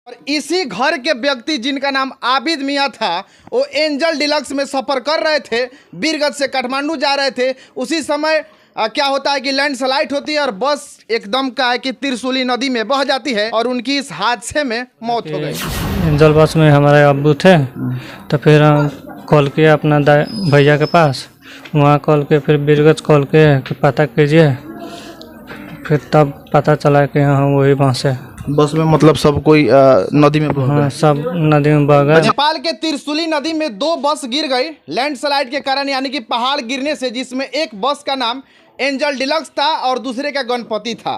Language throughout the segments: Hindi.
और इसी घर के व्यक्ति जिनका नाम आबिद मियाँ था, वो एंजल डिलक्स में सफ़र कर रहे थे, बीरगंज से काठमांडू जा रहे थे। उसी समय क्या होता है कि लैंडस्लाइड होती है और बस एकदम का है कि त्रिशूली नदी में बह जाती है और उनकी इस हादसे में मौत हो गई। एंजल बस में हमारे अब्बू थे, तो फिर कॉल किया अपना भैया के पास, वहाँ कॉल के फिर बीरगंज कॉल के कि पता कीजिए, फिर तब पता चला कि हाँ वही बस है। बस में मतलब सब कोई नदी में बह गए। हाँ, सब नदी में बह गए। नेपाल के त्रिशूली नदी में 2 बस गिर गई लैंडस्लाइड के कारण, यानी कि पहाड़ गिरने से, जिसमें एक बस का नाम एंजल डिलक्स था और दूसरे का गणपति था।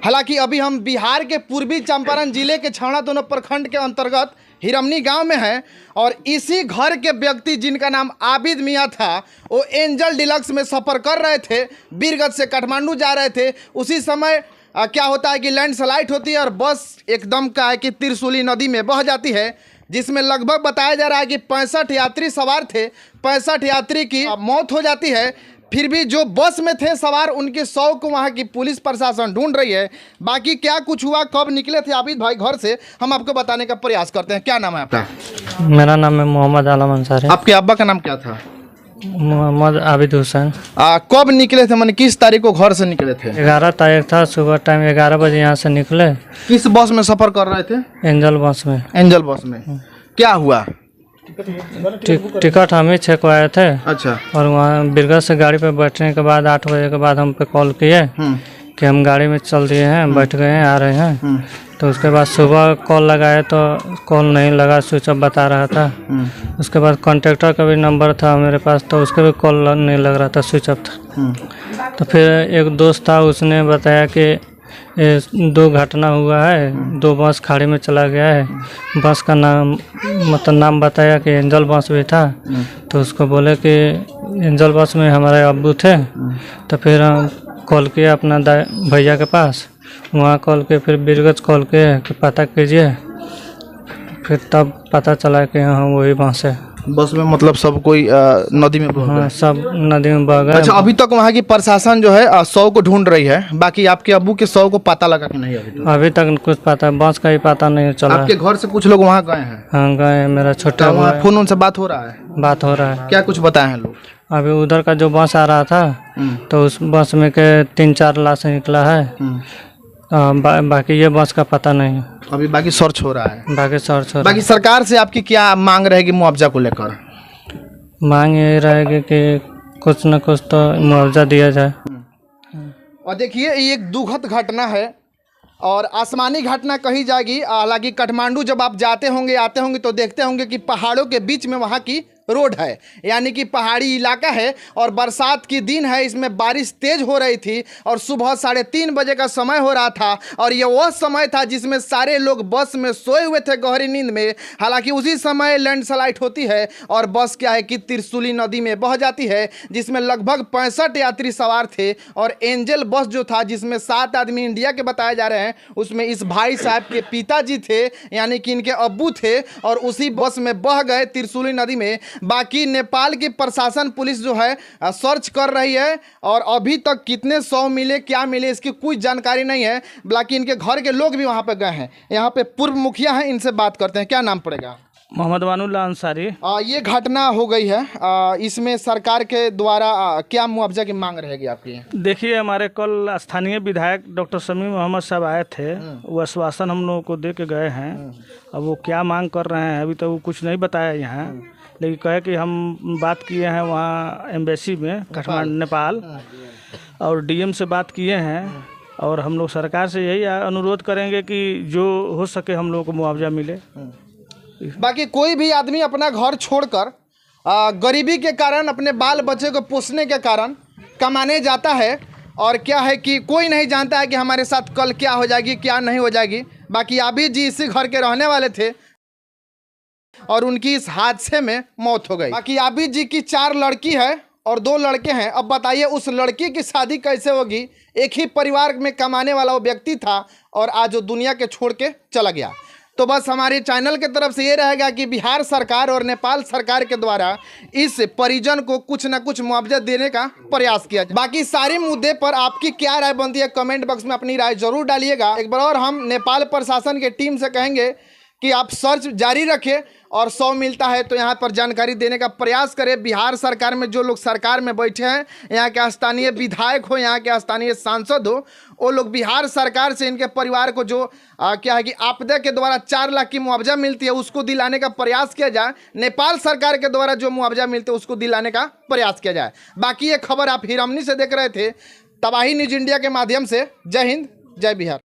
हालांकि अभी हम बिहार के पूर्वी चंपारण जिले के छावड़ा दोनों प्रखंड के अंतर्गत हिरमनी गांव में हैं और इसी घर के व्यक्ति जिनका नाम आबिद मियाँ था, वो एंजल डिलक्स में सफ़र कर रहे थे, बीरगंज से काठमांडू जा रहे थे। उसी समय क्या होता है कि लैंडस्लाइड होती है और बस एकदम का है कि त्रिशूली नदी में बह जाती है, जिसमें लगभग बताया जा रहा है कि 65 यात्री सवार थे। 65 यात्री की मौत हो जाती है। फिर भी जो बस में थे सवार, उनके 100 को वहाँ की पुलिस प्रशासन ढूंढ रही है। बाकी क्या कुछ हुआ, कब निकले थे आबिद भाई घर से, हम आपको बताने का प्रयास करते हैं। क्या नाम है आपका? मेरा नाम है मोहम्मद आलम अंसारी। आपके अब्बा का नाम क्या था? मोहम्मद आबिद हुसैन। कब निकले थे, मैंने किस तारीख को घर से निकले थे? 11 तारीख था, सुबह टाइम 11 बजे यहाँ से निकले। किस बस में सफ़र कर रहे थे? एंजल बस में। एंजल बस में क्या हुआ? टिकट हम ही छकवाए थे। अच्छा। और वहाँ बीरगंज से गाड़ी पे बैठने के बाद 8 बजे के बाद हम पे कॉल किए कि हम गाड़ी में चल दिए हैं, बैठ गए हैं, आ रहे हैं। तो उसके बाद सुबह कॉल लगाए तो कॉल नहीं लगा, स्विच ऑफ बता रहा था। उसके बाद कॉन्ट्रैक्टर का भी नंबर था मेरे पास, तो उसके भी कॉल नहीं लग रहा था, स्विच ऑफ था। तो फिर एक दोस्त था, उसने बताया कि ये 2 घटना हुआ है, 2 बस खाड़ी में चला गया है। बस का नाम नाम बताया कि एंजल बस भी था। तो उसको बोले कि एंजल बस में हमारे अब्बू थे, तो फिर कॉल किया अपना भैया के पास, वहाँ कॉल के फिर बीरगंज कॉल के कि पता कीजिए, फिर तब पता चला कि हाँ वही बस है। बस में मतलब सब कोई नदी में बह गए। हाँ, सब नदी में बह गए। अच्छा, अभी तक वहाँ की प्रशासन जो है 100 को ढूंढ रही है, बाकी आपके अब्बू के 100 को पता लगा कि नहीं? अभी तक कुछ पता, बस का ही पता नहीं चला। आपके घर से कुछ लोग वहाँ गए हैं? हाँ गए, मेरा छोटा वहाँ फोन उनसे बात हो रहा है? बात हो रहा है। क्या कुछ बताए हैं लोग? अभी उधर का जो बस आ रहा था, तो उस बस में के 3-4 लाश निकला है। बाकी ये बस का पता नहीं। अभी बाकी सर्च हो रहा है। बाकी सर्च हो रहा है। बाकी सरकार से आपकी क्या मांग रहेगी मुआवजा को लेकर? मांग ये रहेगी कि कुछ न कुछ तो मुआवजा दिया जाए। और देखिए, ये एक दुखद घटना है और आसमानी घटना कही जाएगी। हालांकि काठमांडू जब आप जाते होंगे, आते होंगे, तो देखते होंगे कि पहाड़ों के बीच में वहाँ की रोड है, यानी कि पहाड़ी इलाका है और बरसात की दिन है। इसमें बारिश तेज हो रही थी और सुबह 3:30 बजे का समय हो रहा था और ये वह समय था जिसमें सारे लोग बस में सोए हुए थे गहरी नींद में। हालांकि उसी समय लैंडस्लाइड होती है और बस क्या है कि त्रिशूली नदी में बह जाती है, जिसमें लगभग 65 यात्री सवार थे। और एंजल बस जो था, जिसमें 7 आदमी इंडिया के बताए जा रहे हैं, उसमें इस भाई साहब के पिताजी थे, यानी कि इनके अब्बू थे, और उसी बस में बह गए त्रिशूली नदी में। बाकी नेपाल की प्रशासन पुलिस जो है सर्च कर रही है और अभी तक कितने 100 मिले, क्या मिले, इसकी कोई जानकारी नहीं है। बाकी इनके घर के लोग भी वहां पे गए हैं। यहाँ पे पूर्व मुखिया हैं, इनसे बात करते हैं। क्या नाम पड़ेगा? मोहम्मद वानुल्लाह अंसारी। ये घटना हो गई है, इसमें सरकार के द्वारा क्या मुआवजा की मांग रहेगी आपकी? देखिए, हमारे कल स्थानीय विधायक डॉक्टर समीम मोहम्मद साहब आए थे, वो आश्वासन हम लोगों को दे के गए हैं। अब वो क्या मांग कर रहे हैं अभी तो वो कुछ नहीं बताया यहाँ, लेकिन कहे कि हम बात किए हैं वहाँ एम्बेसी में काठमांडू नेपाल, और डीएम से बात किए हैं, और हम लोग सरकार से यही अनुरोध करेंगे कि जो हो सके हम लोगों को मुआवजा मिले। बाकी कोई भी आदमी अपना घर छोड़कर गरीबी के कारण, अपने बाल बच्चे को पोसने के कारण कमाने जाता है, और क्या है कि कोई नहीं जानता है कि हमारे साथ कल क्या हो जाएगी, क्या नहीं हो जाएगी। बाकी आबिद जी इसी घर के रहने वाले थे और उनकी इस हादसे में मौत हो गई। बाकी आबिद जी की 4 लड़की है और 2 लड़के हैं। अब बताइए उस लड़की की शादी कैसे होगी? एक ही परिवार में कमाने वाला वो व्यक्ति था और आज वो दुनिया के छोड़ के चला गया। तो बस हमारे चैनल की तरफ से ये रहेगा कि बिहार सरकार और नेपाल सरकार के द्वारा इस परिजन को कुछ ना कुछ मुआवजा देने का प्रयास किया जाए। बाकी सारे मुद्दे पर आपकी क्या राय बनती है, कमेंट बॉक्स में अपनी राय जरूर डालिएगा। एक बार और हम नेपाल प्रशासन के टीम से कहेंगे कि आप सर्च जारी रखें और 100 मिलता है तो यहाँ पर जानकारी देने का प्रयास करें। बिहार सरकार में जो लोग सरकार में बैठे हैं, यहाँ के स्थानीय विधायक हो, यहाँ के स्थानीय सांसद हो, वो लोग बिहार सरकार से इनके परिवार को जो क्या है कि आपदा के द्वारा 4 लाख की मुआवजा मिलती है उसको दिलाने का प्रयास किया जाए। नेपाल सरकार के द्वारा जो मुआवजा मिलते है उसको दिलाने का प्रयास किया जाए। बाकी ये खबर आप हिरमनी से देख रहे थे, तबाही न्यूज इंडिया के माध्यम से। जय हिंद, जय बिहार।